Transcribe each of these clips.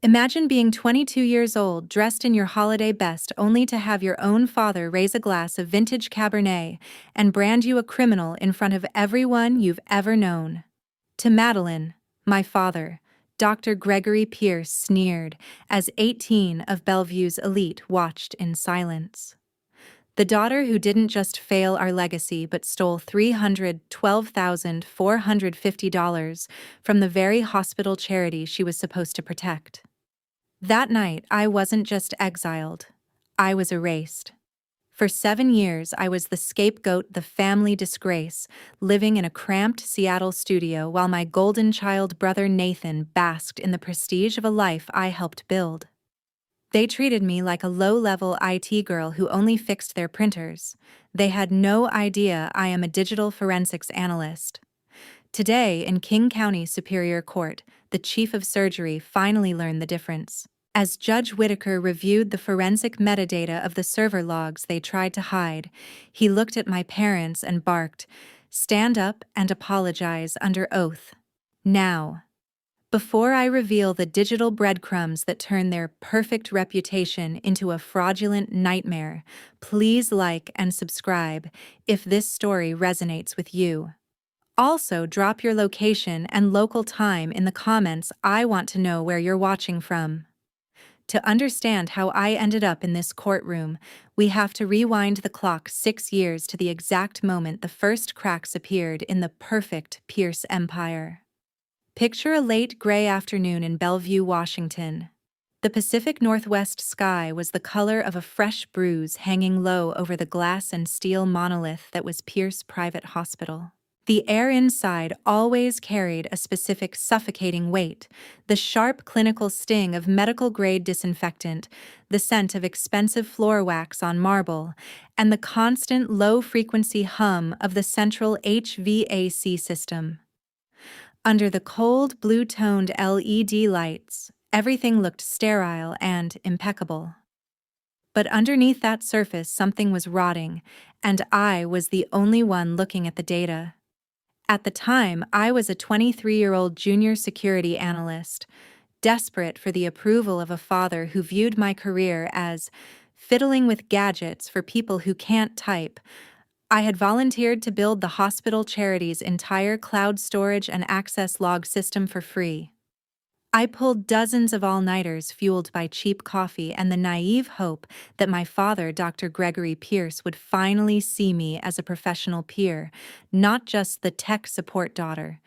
Imagine being 22 years old, dressed in your holiday best, only to have your own father raise a glass of vintage Cabernet and brand you a criminal in front of everyone you've ever known. To Madeline, my father, Dr. Gregory Pierce sneered as 18 of Bellevue's elite watched in silence. The daughter who didn't just fail our legacy but stole $312,450 from the very hospital charity she was supposed to protect. That night, I wasn't just exiled. I was erased. For 7 years, I was the scapegoat, the family disgrace, living in a cramped Seattle studio while my golden child brother Nathan basked in the prestige of a life I helped build. They treated me like a low-level IT girl who only fixed their printers. They had no idea I am a digital forensics analyst. Today, in King County Superior Court, the chief of surgery finally learned the difference. As Judge Whitaker reviewed the forensic metadata of the server logs they tried to hide, he looked at my parents and barked, "Stand up and apologize under oath. Now." Before I reveal the digital breadcrumbs that turn their perfect reputation into a fraudulent nightmare, please like and subscribe if this story resonates with you. Also, drop your location and local time in the comments. I want to know where you're watching from. To understand how I ended up in this courtroom, we have to rewind the clock 6 years to the exact moment the first cracks appeared in the perfect Pierce empire. Picture a late gray afternoon in Bellevue, Washington. The Pacific Northwest sky was the color of a fresh bruise hanging low over the glass and steel monolith that was Pierce Private Hospital. The air inside always carried a specific suffocating weight, the sharp clinical sting of medical-grade disinfectant, the scent of expensive floor wax on marble, and the constant low-frequency hum of the central HVAC system. Under the cold, blue-toned LED lights, everything looked sterile and impeccable. But underneath that surface, something was rotting, and I was the only one looking at the data. At the time, I was a 23-year-old junior security analyst, desperate for the approval of a father who viewed my career as fiddling with gadgets for people who can't type. I had volunteered to build the hospital charity's entire cloud storage and access log system for free. I pulled dozens of all-nighters fueled by cheap coffee and the naive hope that my father, Dr. Gregory Pierce, would finally see me as a professional peer, not just the tech support daughter.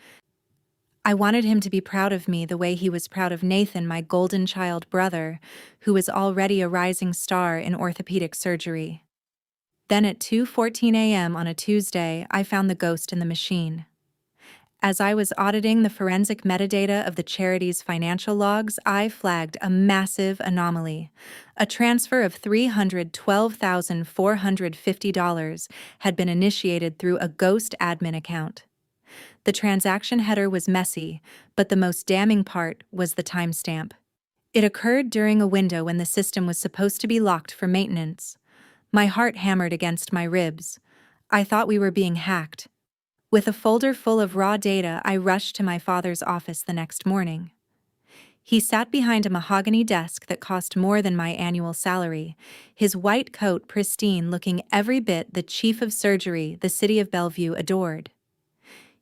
I wanted him to be proud of me the way he was proud of Nathan, my golden child brother, who was already a rising star in orthopedic surgery. Then at 2:14 a.m. on a Tuesday, I found the ghost in the machine. As I was auditing the forensic metadata of the charity's financial logs, I flagged a massive anomaly. A transfer of $312,450 had been initiated through a ghost admin account. The transaction header was messy, but the most damning part was the timestamp. It occurred during a window when the system was supposed to be locked for maintenance. My heart hammered against my ribs. I thought we were being hacked. With a folder full of raw data, I rushed to my father's office the next morning. He sat behind a mahogany desk that cost more than my annual salary, his white coat pristine, looking every bit the chief of surgery the city of Bellevue adored.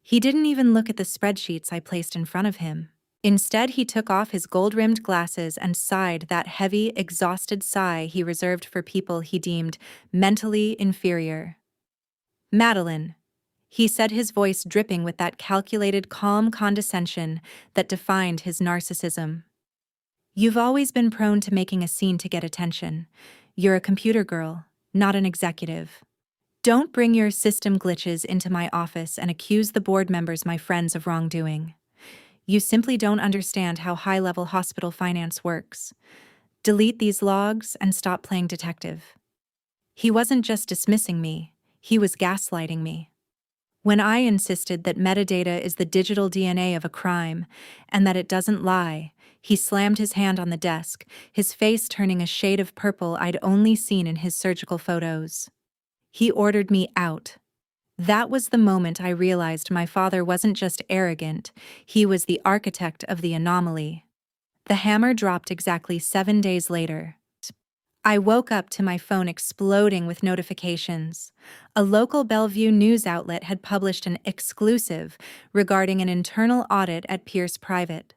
He didn't even look at the spreadsheets I placed in front of him. Instead, he took off his gold-rimmed glasses and sighed that heavy, exhausted sigh he reserved for people he deemed mentally inferior. "Madeline," he said, his voice dripping with that calculated, calm condescension that defined his narcissism. "You've always been prone to making a scene to get attention. You're a computer girl, not an executive. Don't bring your system glitches into my office and accuse the board members, my friends, of wrongdoing. You simply don't understand how high-level hospital finance works. Delete these logs and stop playing detective." He wasn't just dismissing me, he was gaslighting me. When I insisted that metadata is the digital DNA of a crime and that it doesn't lie, he slammed his hand on the desk, his face turning a shade of purple I'd only seen in his surgical photos. He ordered me out. That was the moment I realized my father wasn't just arrogant, he was the architect of the anomaly. The hammer dropped exactly 7 days later. I woke up to my phone exploding with notifications. A local Bellevue news outlet had published an exclusive regarding an internal audit at Pierce Private.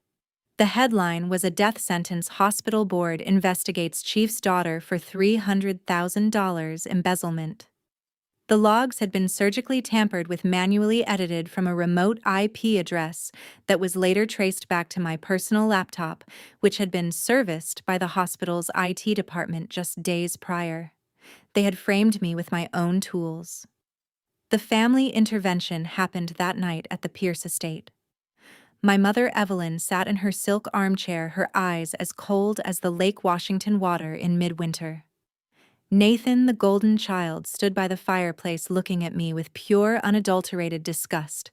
The headline was "A Death Sentence Hospital Board Investigates Chief's Daughter for $300,000 Embezzlement." The logs had been surgically tampered with, manually edited from a remote IP address that was later traced back to my personal laptop, which had been serviced by the hospital's IT department just days prior. They had framed me with my own tools. The family intervention happened that night at the Pierce estate. My mother Evelyn sat in her silk armchair, her eyes as cold as the Lake Washington water in midwinter. Nathan, the golden child, stood by the fireplace looking at me with pure, unadulterated disgust.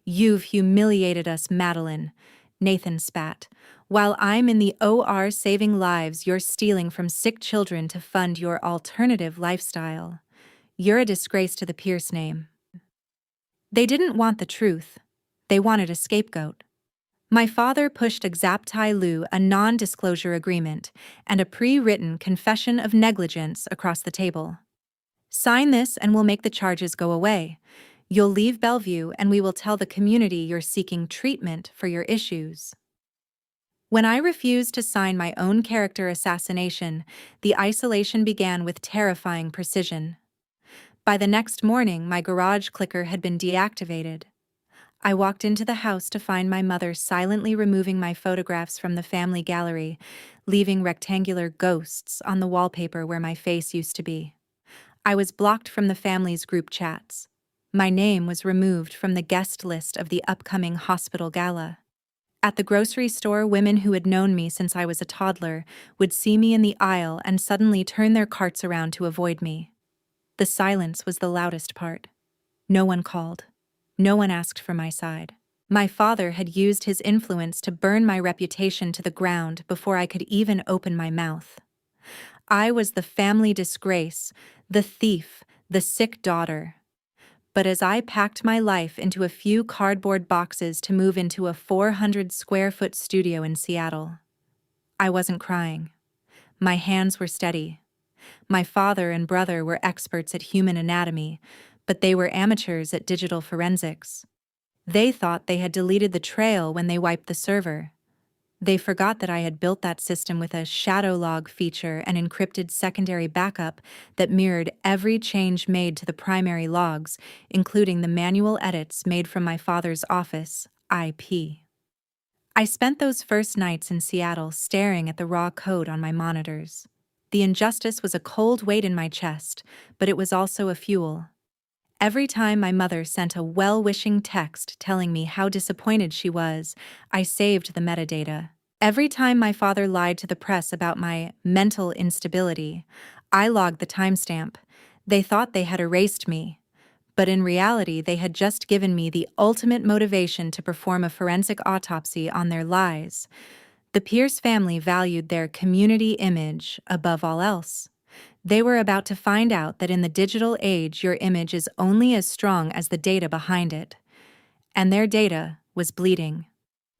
"You've humiliated us, Madeline," Nathan spat. "While I'm in the OR saving lives, you're stealing from sick children to fund your alternative lifestyle. You're a disgrace to the Pierce name." They didn't want the truth. They wanted a scapegoat. My father pushed a Zaptai Lu, a non-disclosure agreement, and a pre-written confession of negligence across the table. "Sign this and we'll make the charges go away. You'll leave Bellevue and we will tell the community you're seeking treatment for your issues." When I refused to sign my own character assassination, the isolation began with terrifying precision. By the next morning, my garage clicker had been deactivated. I walked into the house to find my mother silently removing my photographs from the family gallery, leaving rectangular ghosts on the wallpaper where my face used to be. I was blocked from the family's group chats. My name was removed from the guest list of the upcoming hospital gala. At the grocery store, women who had known me since I was a toddler would see me in the aisle and suddenly turn their carts around to avoid me. The silence was the loudest part. No one called. No one asked for my side. My father had used his influence to burn my reputation to the ground before I could even open my mouth. I was the family disgrace, the thief, the sick daughter. But as I packed my life into a few cardboard boxes to move into a 400-square-foot studio in Seattle, I wasn't crying. My hands were steady. My father and brother were experts at human anatomy, but they were amateurs at digital forensics. They thought they had deleted the trail when they wiped the server. They forgot that I had built that system with a shadow log feature and encrypted secondary backup that mirrored every change made to the primary logs, including the manual edits made from my father's office, IP. I spent those first nights in Seattle staring at the raw code on my monitors. The injustice was a cold weight in my chest, but it was also a fuel. Every time my mother sent a well-wishing text telling me how disappointed she was, I saved the metadata. Every time my father lied to the press about my mental instability, I logged the timestamp. They thought they had erased me, but in reality they had just given me the ultimate motivation to perform a forensic autopsy on their lies. The Pierce family valued their community image above all else. They were about to find out that in the digital age, your image is only as strong as the data behind it. And their data was bleeding.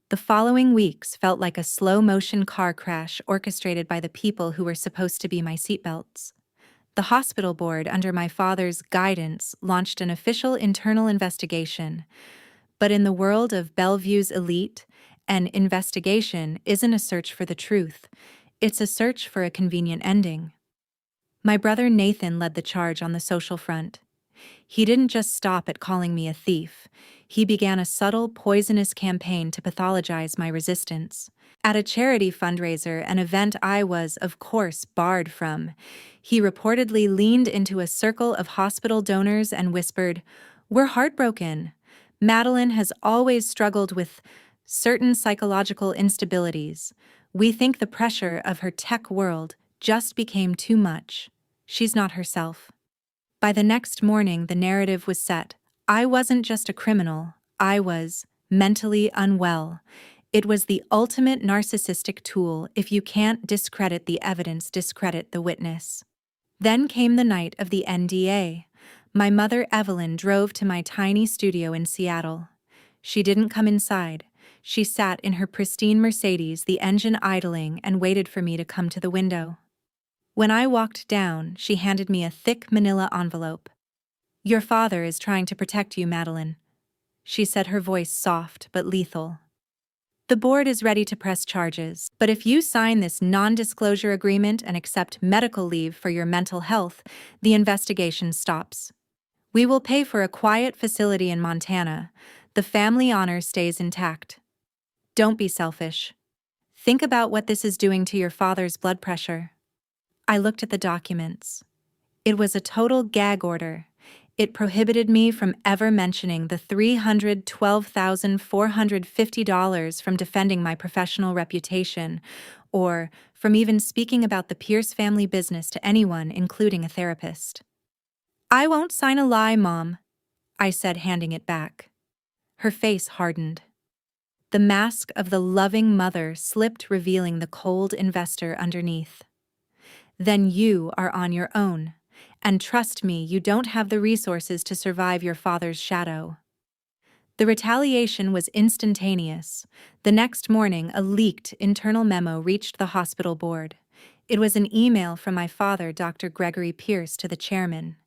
The following weeks felt like a slow-motion car crash orchestrated by the people who were supposed to be my seatbelts. The hospital board, under my father's guidance, launched an official internal investigation. But in the world of Bellevue's elite, an investigation isn't a search for the truth. It's a search for a convenient ending. My brother Nathan led the charge on the social front. He didn't just stop at calling me a thief. He began a subtle, poisonous campaign to pathologize my resistance. At a charity fundraiser, an event I was, of course, barred from, he reportedly leaned into a circle of hospital donors and whispered, "We're heartbroken. Madeline has always struggled with certain psychological instabilities. We think the pressure of her tech world just became too much. She's not herself." By the next morning, the narrative was set. I wasn't just a criminal. I was mentally unwell. It was the ultimate narcissistic tool. If you can't discredit the evidence, discredit the witness. Then came the night of the NDA. My mother Evelyn drove to my tiny studio in Seattle. She didn't come inside. She sat in her pristine Mercedes, the engine idling, and waited for me to come to the window. When I walked down, she handed me a thick manila envelope. "Your father is trying to protect you, Madeline," she said, her voice soft but lethal. "The board is ready to press charges, but if you sign this non-disclosure agreement and accept medical leave for your mental health, the investigation stops. We will pay for a quiet facility in Montana. The family honor stays intact. Don't be selfish. Think about what this is doing to your father's blood pressure." I looked at the documents. It was a total gag order. It prohibited me from ever mentioning the $312,450 from defending my professional reputation, or from even speaking about the Pierce family business to anyone, including a therapist. "I won't sign a lie, Mom," I said, handing it back. Her face hardened. The mask of the loving mother slipped, revealing the cold investor underneath. "Then you are on your own. And trust me, you don't have the resources to survive your father's shadow." The retaliation was instantaneous. The next morning, a leaked internal memo reached the hospital board. It was an email from my father, Dr. Gregory Pierce, to the chairman.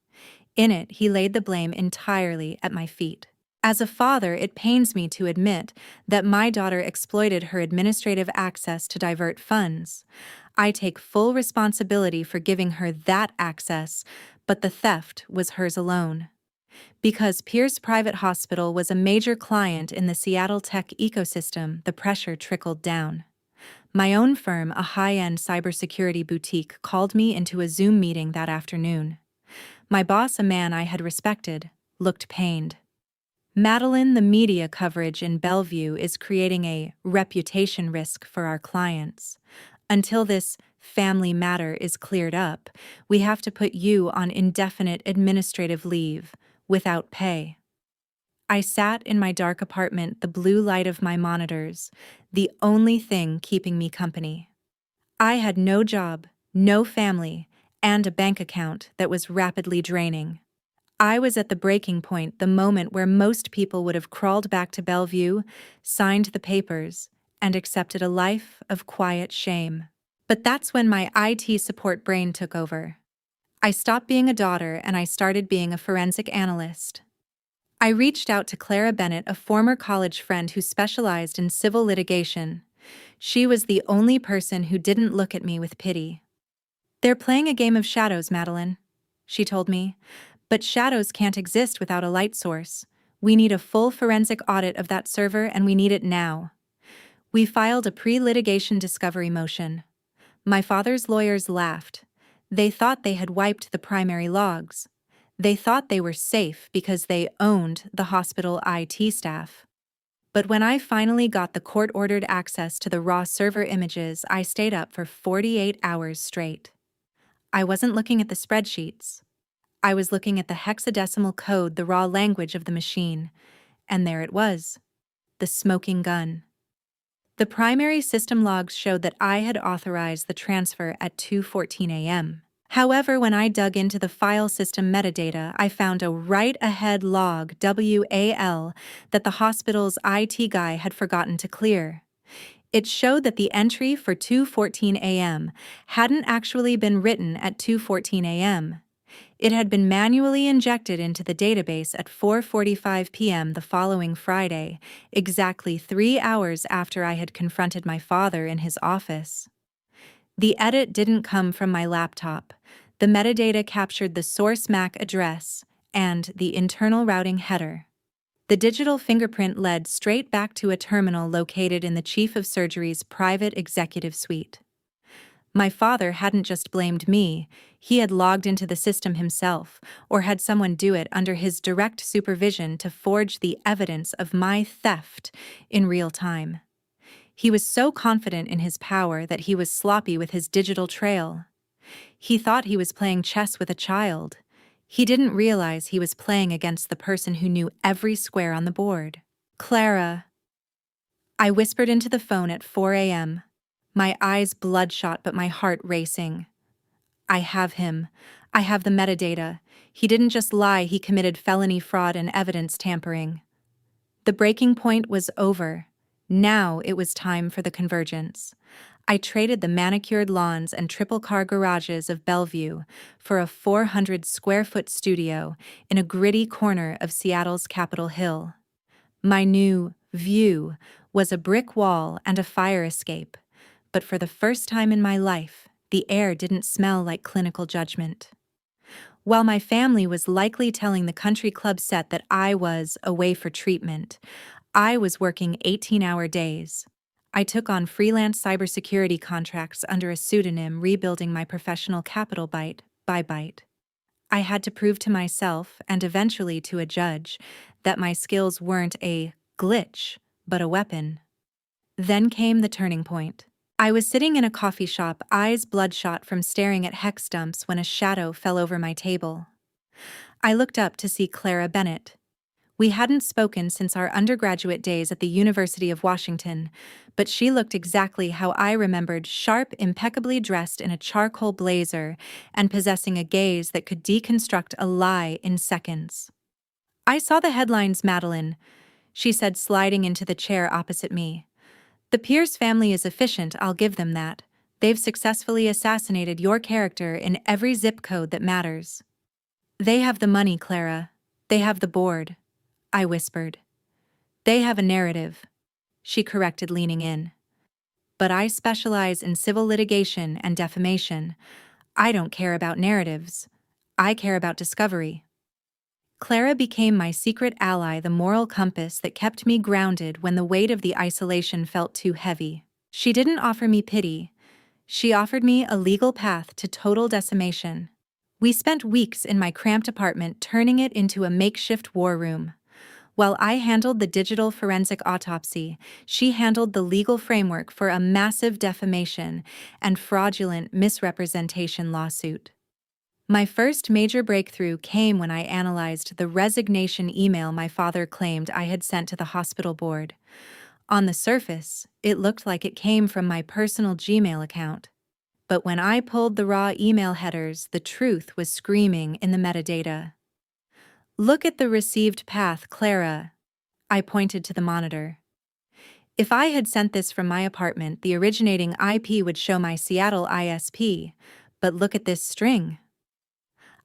In it, he laid the blame entirely at my feet. As a father, it pains me to admit that my daughter exploited her administrative access to divert funds. I take full responsibility for giving her that access, but the theft was hers alone. Because Pierce Private Hospital was a major client in the Seattle tech ecosystem, the pressure trickled down. My own firm, a high-end cybersecurity boutique, called me into a Zoom meeting that afternoon. My boss, a man I had respected, looked pained. "Madeline, the media coverage in Bellevue is creating a reputation risk for our clients. Until this family matter is cleared up, we have to put you on indefinite administrative leave, without pay." I sat in my dark apartment, the blue light of my monitors, the only thing keeping me company. I had no job, no family, and a bank account that was rapidly draining. I was at the breaking point, the moment where most people would have crawled back to Bellevue, signed the papers, and accepted a life of quiet shame. But that's when my IT support brain took over. I stopped being a daughter and I started being a forensic analyst. I reached out to Clara Bennett, a former college friend who specialized in civil litigation. She was the only person who didn't look at me with pity. "They're playing a game of shadows, Madeline," she told me. "But shadows can't exist without a light source. We need a full forensic audit of that server, and we need it now." We filed a pre-litigation discovery motion. My father's lawyers laughed. They thought they had wiped the primary logs. They thought they were safe because they owned the hospital IT staff. But when I finally got the court-ordered access to the raw server images, I stayed up for 48 hours straight. I wasn't looking at the spreadsheets. I was looking at the hexadecimal code, the raw language of the machine. And there it was, the smoking gun. The primary system logs showed that I had authorized the transfer at 2:14 a.m. However, when I dug into the file system metadata, I found a write-ahead log, WAL, that the hospital's IT guy had forgotten to clear. It showed that the entry for 2:14 a.m. hadn't actually been written at 2:14 a.m. It had been manually injected into the database at 4:45 p.m. the following Friday, exactly 3 hours after I had confronted my father in his office. The edit didn't come from my laptop. The metadata captured the source MAC address and the internal routing header. The digital fingerprint led straight back to a terminal located in the chief of surgery's private executive suite. My father hadn't just blamed me, he had logged into the system himself, or had someone do it under his direct supervision to forge the evidence of my theft in real time. He was so confident in his power that he was sloppy with his digital trail. He thought he was playing chess with a child. He didn't realize he was playing against the person who knew every square on the board. "Clara," I whispered into the phone at 4 a.m., my eyes bloodshot but my heart racing. "I have him. I have the metadata. He didn't just lie, he committed felony fraud and evidence tampering." The breaking point was over. Now it was time for the convergence. I traded the manicured lawns and triple-car garages of Bellevue for a 400-square-foot studio in a gritty corner of Seattle's Capitol Hill. My new view was a brick wall and a fire escape, but for the first time in my life, the air didn't smell like clinical judgment. While my family was likely telling the country club set that I was away for treatment, I was working 18-hour days. I took on freelance cybersecurity contracts under a pseudonym, rebuilding my professional capital byte by byte. I had to prove to myself, and eventually to a judge, that my skills weren't a glitch, but a weapon. Then came the turning point. I was sitting in a coffee shop, eyes bloodshot from staring at hex dumps, when a shadow fell over my table. I looked up to see Clara Bennett. We hadn't spoken since our undergraduate days at the University of Washington, but she looked exactly how I remembered: sharp, impeccably dressed in a charcoal blazer, and possessing a gaze that could deconstruct a lie in seconds. "I saw the headlines, Madeline," she said, sliding into the chair opposite me. "The Pierce family is efficient, I'll give them that. They've successfully assassinated your character in every zip code that matters." "They have the money, Clara. They have the board," I whispered. "They have a narrative," she corrected, leaning in. "But I specialize in civil litigation and defamation. I don't care about narratives. I care about discovery." Clara became my secret ally, the moral compass that kept me grounded when the weight of the isolation felt too heavy. She didn't offer me pity. She offered me a legal path to total decimation. We spent weeks in my cramped apartment, turning it into a makeshift war room. While I handled the digital forensic autopsy, she handled the legal framework for a massive defamation and fraudulent misrepresentation lawsuit. My first major breakthrough came when I analyzed the resignation email my father claimed I had sent to the hospital board. On the surface, it looked like it came from my personal Gmail account. But when I pulled the raw email headers, the truth was screaming in the metadata. "Look at the received path, Clara." I pointed to the monitor. If I had sent this from my apartment, the originating IP would show my Seattle ISP, but look at this string.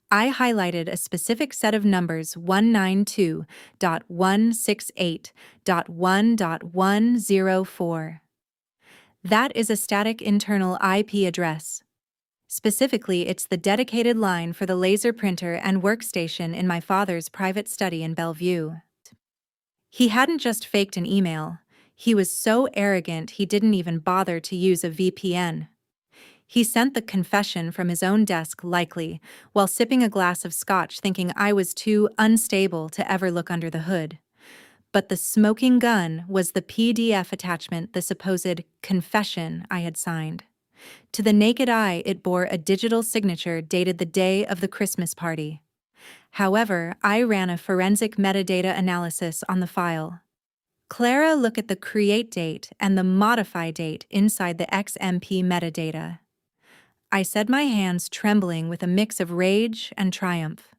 I highlighted a specific set of numbers: 192.168.1.104. That is a static internal IP address. Specifically, it's the dedicated line for the laser printer and workstation in my father's private study in Bellevue. He hadn't just faked an email. He was so arrogant he didn't even bother to use a VPN. He sent the confession from his own desk, likely, while sipping a glass of scotch, thinking I was too unstable to ever look under the hood. But the smoking gun was the PDF attachment, the supposed confession I had signed. To the naked eye, it bore a digital signature dated the day of the Christmas party. However, I ran a forensic metadata analysis on the file. "Clara, look at the create date and the modify date inside the XMP metadata," I said, my hands trembling with a mix of rage and triumph.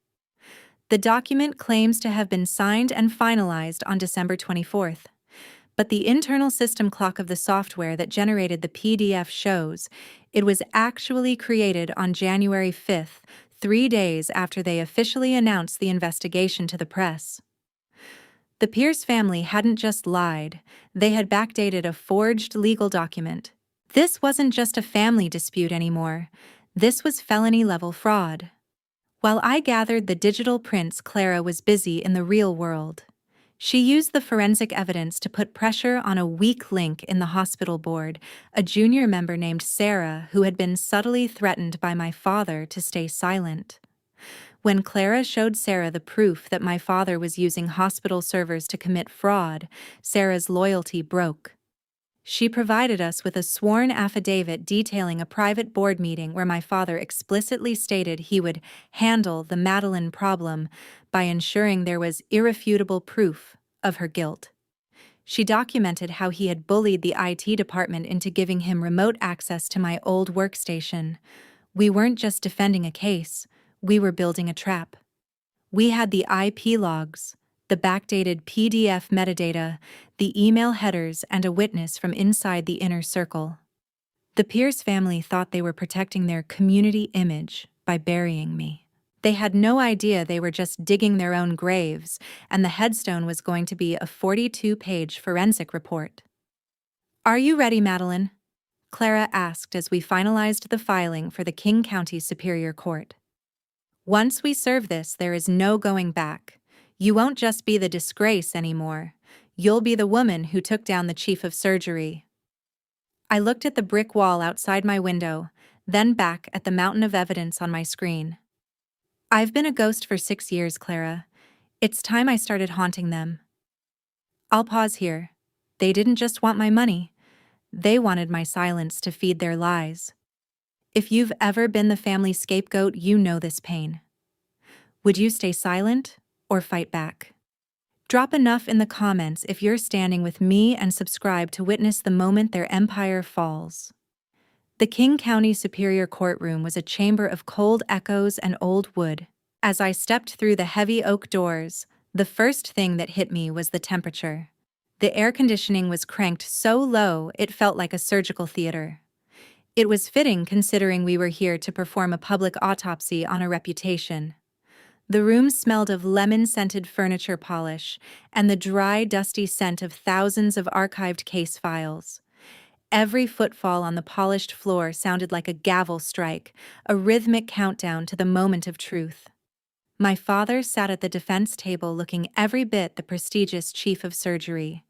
"The document claims to have been signed and finalized on December 24th. But the internal system clock of the software that generated the PDF shows it was actually created on January 5th, 3 days after they officially announced the investigation to the press." The Pierce family hadn't just lied, they had backdated a forged legal document. This wasn't just a family dispute anymore. This was felony-level fraud. While I gathered the digital prints, Clara was busy in the real world. She used the forensic evidence to put pressure on a weak link in the hospital board, a junior member named Sarah, who had been subtly threatened by my father to stay silent. When Clara showed Sarah the proof that my father was using hospital servers to commit fraud, Sarah's loyalty broke. She provided us with a sworn affidavit detailing a private board meeting where my father explicitly stated he would handle the Madeline problem by ensuring there was irrefutable proof of her guilt. She documented how he had bullied the IT department into giving him remote access to my old workstation. We weren't just defending a case, we were building a trap. We had the IP logs, The backdated PDF metadata, the email headers, and a witness from inside the inner circle. The Pierce family thought they were protecting their community image by burying me. They had no idea they were just digging their own graves, and the headstone was going to be a 42-page forensic report. "Are you ready, Madeline?" Clara asked as we finalized the filing for the King County Superior Court. "Once we serve this, there is no going back. You won't just be the disgrace anymore. You'll be the woman who took down the chief of surgery." I looked at the brick wall outside my window, then back at the mountain of evidence on my screen. "I've been a ghost for 6 years, Clara. It's time I started haunting them." I'll pause here. They didn't just want my money. They wanted my silence to feed their lies. If you've ever been the family scapegoat, you know this pain. Would you stay silent or fight back? Drop enough in the comments if you're standing with me, and subscribe to witness the moment their empire falls. The King County Superior Courtroom was a chamber of cold echoes and old wood. As I stepped through the heavy oak doors, the first thing that hit me was the temperature. The air conditioning was cranked so low it felt like a surgical theater. It was fitting considering we were here to perform a public autopsy on a reputation. The room smelled of lemon-scented furniture polish and the dry, dusty scent of thousands of archived case files. Every footfall on the polished floor sounded like a gavel strike, a rhythmic countdown to the moment of truth. My father sat at the defense table looking every bit the prestigious chief of surgery.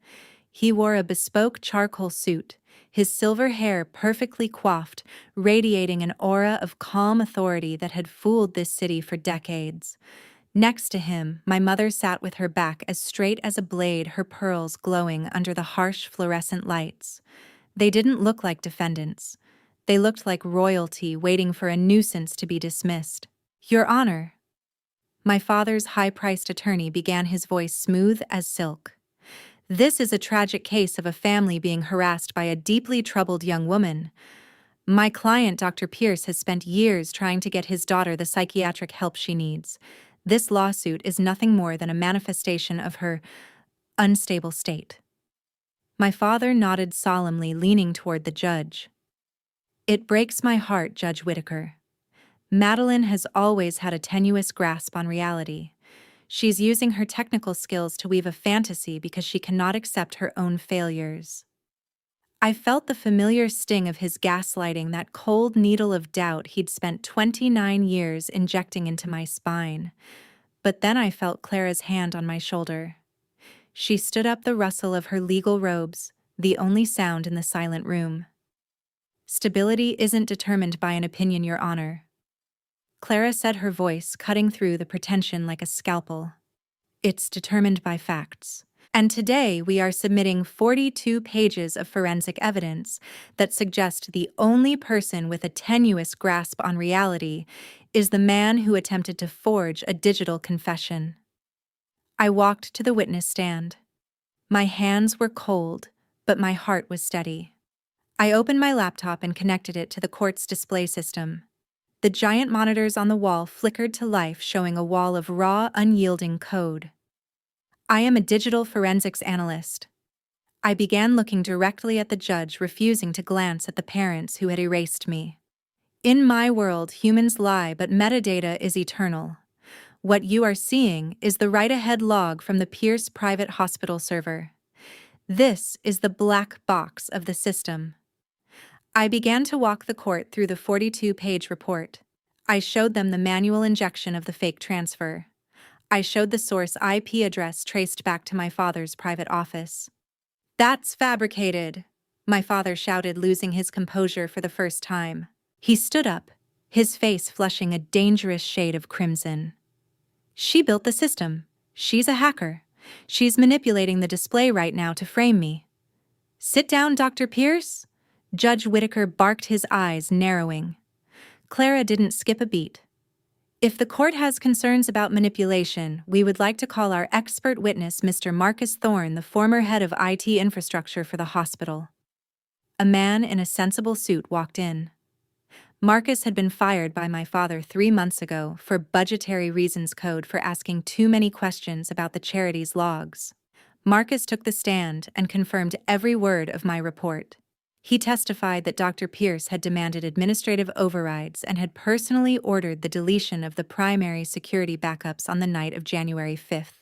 He wore a bespoke charcoal suit, his silver hair perfectly coiffed, radiating an aura of calm authority that had fooled this city for decades. Next to him, my mother sat with her back as straight as a blade, her pearls glowing under the harsh fluorescent lights. They didn't look like defendants. They looked like royalty waiting for a nuisance to be dismissed. "Your Honor." My father's high-priced attorney began, his voice smooth as silk. "This is a tragic case of a family being harassed by a deeply troubled young woman. My client, Dr. Pierce, has spent years trying to get his daughter the psychiatric help she needs. This lawsuit is nothing more than a manifestation of her unstable state." My father nodded solemnly, leaning toward the judge. "It breaks my heart, Judge Whitaker. Madeline has always had a tenuous grasp on reality. She's using her technical skills to weave a fantasy because she cannot accept her own failures." I felt the familiar sting of his gaslighting, that cold needle of doubt he'd spent 29 years injecting into my spine. But then I felt Clara's hand on my shoulder. She stood up, the rustle of her legal robes, the only sound in the silent room. "Stability isn't determined by an opinion, Your Honor," Clara said, her voice cutting through the pretension like a scalpel. "It's determined by facts. And today we are submitting 42 pages of forensic evidence that suggest the only person with a tenuous grasp on reality is the man who attempted to forge a digital confession." I walked to the witness stand. My hands were cold, but my heart was steady. I opened my laptop and connected it to the court's display system. The giant monitors on the wall flickered to life, showing a wall of raw, unyielding code. "I am a digital forensics analyst." I began, looking directly at the judge, refusing to glance at the parents who had erased me. "In my world, humans lie, but metadata is eternal. What you are seeing is the write-ahead log from the Pierce private hospital server. This is the black box of the system." I began to walk the court through the 42-page report. I showed them the manual injection of the fake transfer. I showed the source IP address traced back to my father's private office. "That's fabricated," my father shouted, losing his composure for the first time. He stood up, his face flushing a dangerous shade of crimson. "She built the system. She's a hacker. She's manipulating the display right now to frame me." "Sit down, Dr. Pierce," Judge Whitaker barked, his eyes narrowing. Clara didn't skip a beat. "If the court has concerns about manipulation, we would like to call our expert witness, Mr. Marcus Thorne, the former head of IT infrastructure for the hospital." A man in a sensible suit walked in. Marcus had been fired by my father 3 months ago for budgetary reasons code for asking too many questions about the charity's logs. Marcus took the stand and confirmed every word of my report. He testified that Dr. Pierce had demanded administrative overrides and had personally ordered the deletion of the primary security backups on the night of January 5th.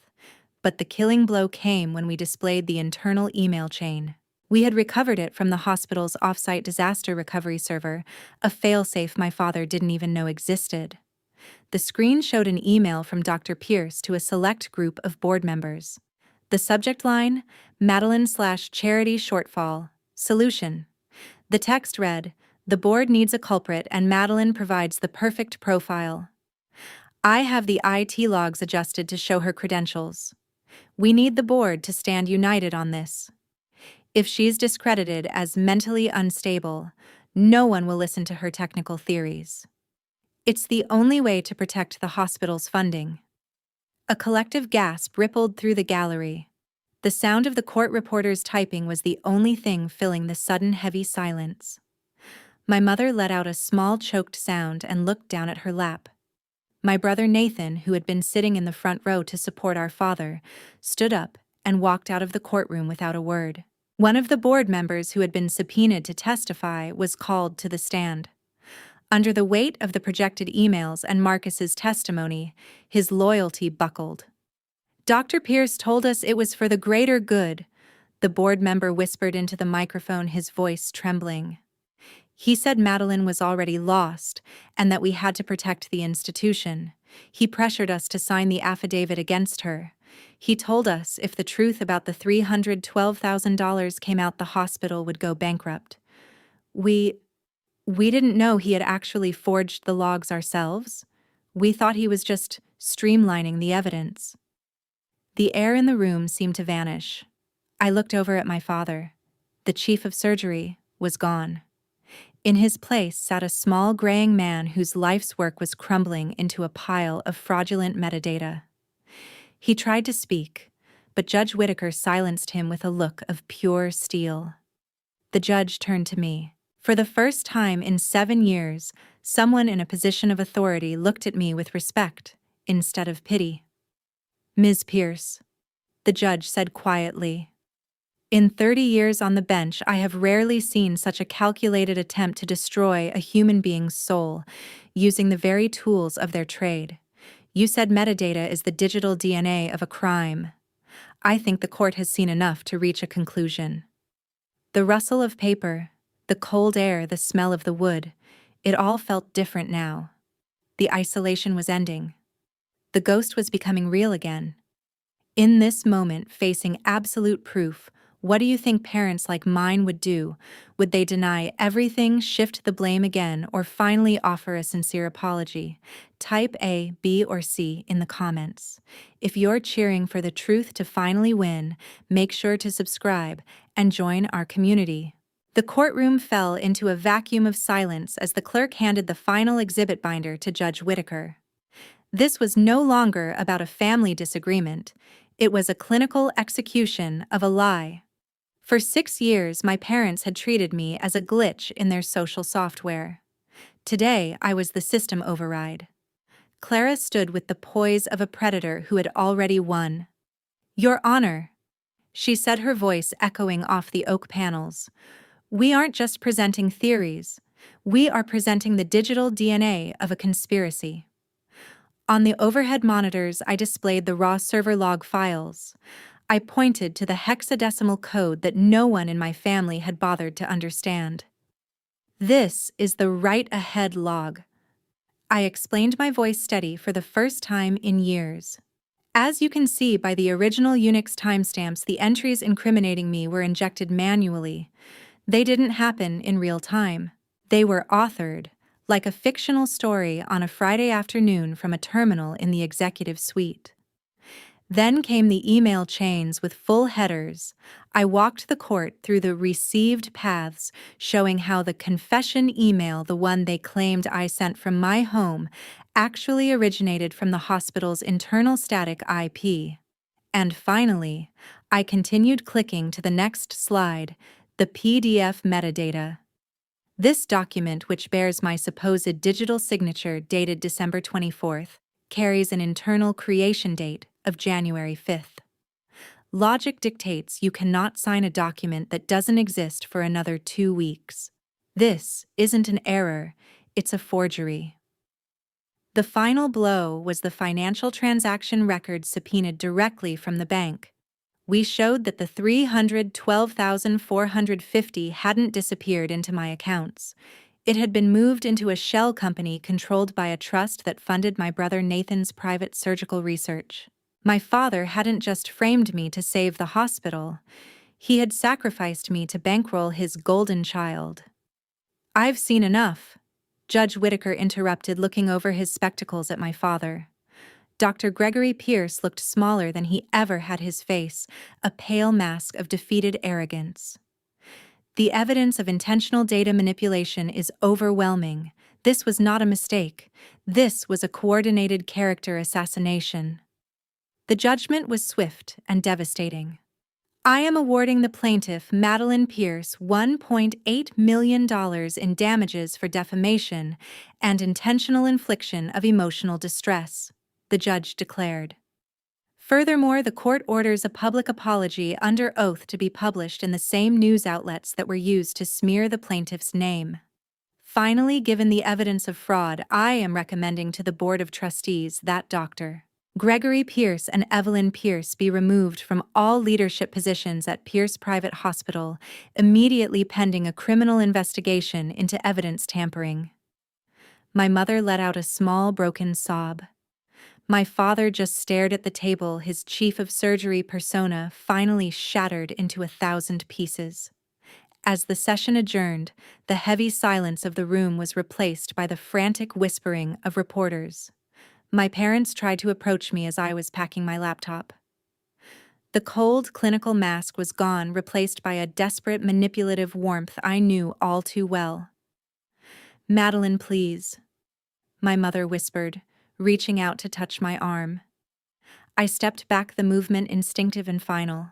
But the killing blow came when we displayed the internal email chain. We had recovered it from the hospital's off-site disaster recovery server, a failsafe my father didn't even know existed. The screen showed an email from Dr. Pierce to a select group of board members. The subject line, Madeline/charity shortfall, solution. The text read, "The board needs a culprit and Madeline provides the perfect profile. I have the IT logs adjusted to show her credentials. We need the board to stand united on this. If she's discredited as mentally unstable, no one will listen to her technical theories. It's the only way to protect the hospital's funding." A collective gasp rippled through the gallery. The sound of the court reporter's typing was the only thing filling the sudden heavy silence. My mother let out a small choked sound and looked down at her lap. My brother Nathan, who had been sitting in the front row to support our father, stood up and walked out of the courtroom without a word. One of the board members who had been subpoenaed to testify was called to the stand. Under the weight of the projected emails and Marcus's testimony, his loyalty buckled. "Dr. Pierce told us it was for the greater good," the board member whispered into the microphone, his voice trembling. "He said Madeline was already lost and that we had to protect the institution. He pressured us to sign the affidavit against her. He told us if the truth about the $312,000 came out, the hospital would go bankrupt. We didn't know he had actually forged the logs ourselves. We thought he was just streamlining the evidence." The air in the room seemed to vanish. I looked over at my father. The chief of surgery was gone. In his place sat a small graying man whose life's work was crumbling into a pile of fraudulent metadata. He tried to speak, but Judge Whitaker silenced him with a look of pure steel. The judge turned to me. For the first time in 7 years, someone in a position of authority looked at me with respect instead of pity. "Ms. Pierce," the judge said quietly, "in 30 years on the bench, I have rarely seen such a calculated attempt to destroy a human being's soul, using the very tools of their trade. You said metadata is the digital DNA of a crime. I think the court has seen enough to reach a conclusion." The rustle of paper, the cold air, the smell of the wood, it all felt different now. The isolation was ending. The ghost was becoming real again. In this moment, facing absolute proof, what do you think parents like mine would do? Would they deny everything, shift the blame again, or finally offer a sincere apology? Type A, B, or C in the comments. If you're cheering for the truth to finally win, make sure to subscribe and join our community. The courtroom fell into a vacuum of silence as the clerk handed the final exhibit binder to Judge Whitaker. This was no longer about a family disagreement. It was a clinical execution of a lie. For 6 years, my parents had treated me as a glitch in their social software. Today, I was the system override. Clara stood with the poise of a predator who had already won. "Your Honor," she said, her voice echoing off the oak panels, "we aren't just presenting theories. We are presenting the digital DNA of a conspiracy." On the overhead monitors, I displayed the raw server log files. I pointed to the hexadecimal code that no one in my family had bothered to understand. "This is the write-ahead log." I explained, my voice steady for the first time in years. As you can see by the original Unix timestamps, the entries incriminating me were injected manually. They didn't happen in real time. They were authored, like a fictional story on a Friday afternoon from a terminal in the executive suite. Then came the email chains with full headers. I walked the court through the received paths, showing how the confession email, the one they claimed I sent from my home, actually originated from the hospital's internal static IP. And finally, I continued clicking to the next slide, the PDF metadata. This document, which bears my supposed digital signature dated December 24th, carries an internal creation date of January 5th. Logic dictates you cannot sign a document that doesn't exist for another 2 weeks. This isn't an error, it's a forgery. The final blow was the financial transaction records subpoenaed directly from the bank. We showed that the $312,450 hadn't disappeared into my accounts. It had been moved into a shell company controlled by a trust that funded my brother Nathan's private surgical research. My father hadn't just framed me to save the hospital. He had sacrificed me to bankroll his golden child. "I've seen enough," Judge Whitaker interrupted, looking over his spectacles at my father. Dr. Gregory Pierce looked smaller than he ever had his face, a pale mask of defeated arrogance. "The evidence of intentional data manipulation is overwhelming. This was not a mistake. This was a coordinated character assassination." The judgment was swift and devastating. I am awarding the plaintiff, Madeline Pierce, $1.8 million in damages for defamation and intentional infliction of emotional distress, the judge declared. Furthermore, the court orders a public apology under oath to be published in the same news outlets that were used to smear the plaintiff's name. Finally, given the evidence of fraud, I am recommending to the Board of Trustees that Dr. Gregory Pierce and Evelyn Pierce be removed from all leadership positions at Pierce Private Hospital, immediately pending a criminal investigation into evidence tampering. My mother let out a small, broken sob. My father just stared at the table, his chief of surgery persona finally shattered into 1,000 pieces. As the session adjourned, the heavy silence of the room was replaced by the frantic whispering of reporters. My parents tried to approach me as I was packing my laptop. The cold, clinical mask was gone, replaced by a desperate, manipulative warmth I knew all too well. "Madeline, please," my mother whispered, reaching out to touch my arm. I stepped back, the movement instinctive and final.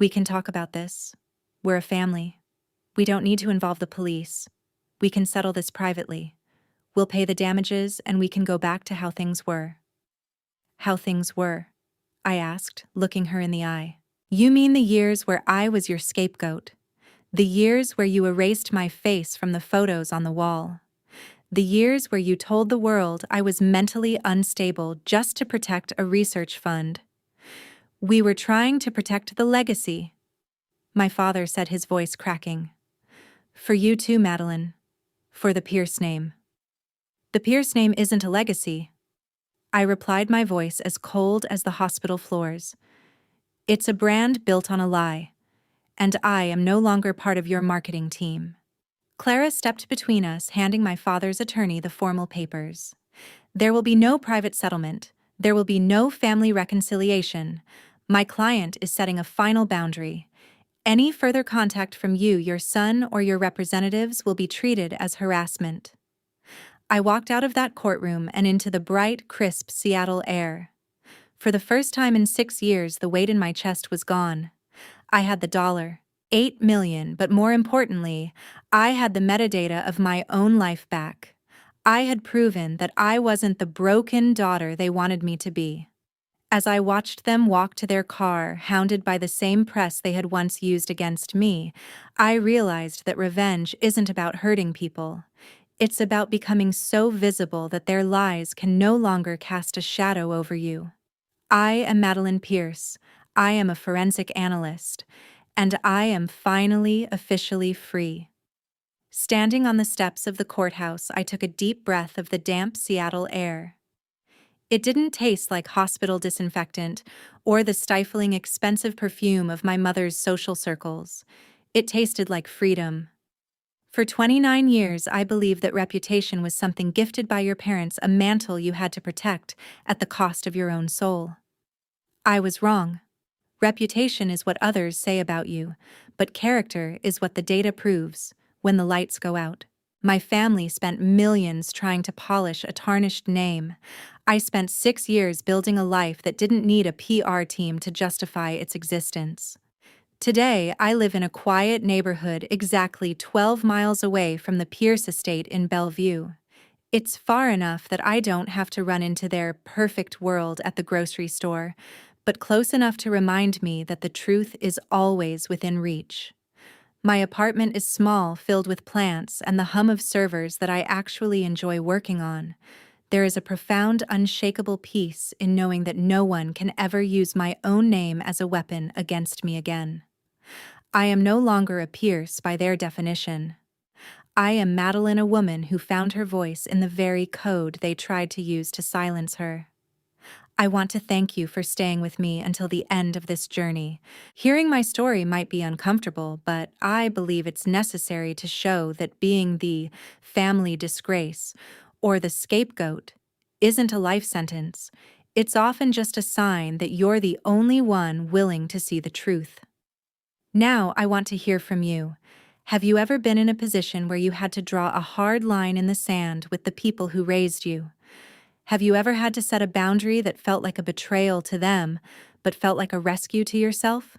"We can talk about this. We're a family. We don't need to involve the police. We can settle this privately. We'll pay the damages and we can go back to how things were." "How things were?" I asked, looking her in the eye. "You mean the years where I was your scapegoat. The years where you erased my face from the photos on the wall. The years where you told the world I was mentally unstable just to protect a research fund. We were trying to protect the legacy," my father said, his voice cracking. "For you too, Madeline. For the Pierce name." "The Pierce name isn't a legacy," I replied, my voice as cold as the hospital floors. "It's a brand built on a lie, and I am no longer part of your marketing team." Clara stepped between us, handing my father's attorney the formal papers. "There will be no private settlement. There will be no family reconciliation. My client is setting a final boundary. Any further contact from you, your son, or your representatives will be treated as harassment." I walked out of that courtroom and into the bright, crisp Seattle air. For the first time in 6 years, the weight in my chest was gone. I had the $8 million, but more importantly, I had the metadata of my own life back. I had proven that I wasn't the broken daughter they wanted me to be. As I watched them walk to their car, hounded by the same press they had once used against me, I realized that revenge isn't about hurting people. It's about becoming so visible that their lies can no longer cast a shadow over you. I am Madeline Pierce. I am a forensic analyst, and I am finally officially free. Standing on the steps of the courthouse, I took a deep breath of the damp Seattle air. It didn't taste like hospital disinfectant or the stifling, expensive perfume of my mother's social circles. It tasted like freedom. For 29 years, I believed that reputation was something gifted by your parents, a mantle you had to protect at the cost of your own soul. I was wrong. Reputation is what others say about you, but character is what the data proves when the lights go out. My family spent millions trying to polish a tarnished name. I spent 6 years building a life that didn't need a PR team to justify its existence. Today, I live in a quiet neighborhood exactly 12 miles away from the Pierce estate in Bellevue. It's far enough that I don't have to run into their perfect world at the grocery store, but close enough to remind me that the truth is always within reach. My apartment is small, filled with plants and the hum of servers that I actually enjoy working on. There is a profound, unshakable peace in knowing that no one can ever use my own name as a weapon against me again. I am no longer a Pierce by their definition. I am Madeline, a woman who found her voice in the very code they tried to use to silence her. I want to thank you for staying with me until the end of this journey. Hearing my story might be uncomfortable, but I believe it's necessary to show that being the family disgrace or the scapegoat isn't a life sentence. It's often just a sign that you're the only one willing to see the truth. Now I want to hear from you. Have you ever been in a position where you had to draw a hard line in the sand with the people who raised you? Have you ever had to set a boundary that felt like a betrayal to them, but felt like a rescue to yourself?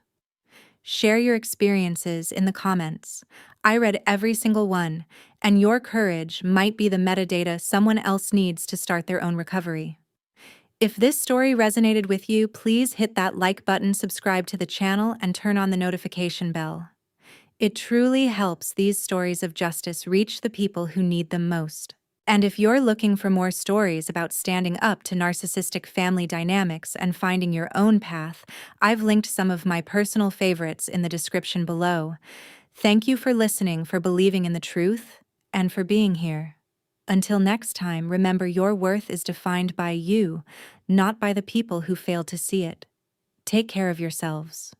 Share your experiences in the comments. I read every single one, and your courage might be the metadata someone else needs to start their own recovery. If this story resonated with you, please hit that like button, subscribe to the channel, and turn on the notification bell. It truly helps these stories of justice reach the people who need them most. And if you're looking for more stories about standing up to narcissistic family dynamics and finding your own path, I've linked some of my personal favorites in the description below. Thank you for listening, for believing in the truth, and for being here. Until next time, remember your worth is defined by you, not by the people who failed to see it. Take care of yourselves.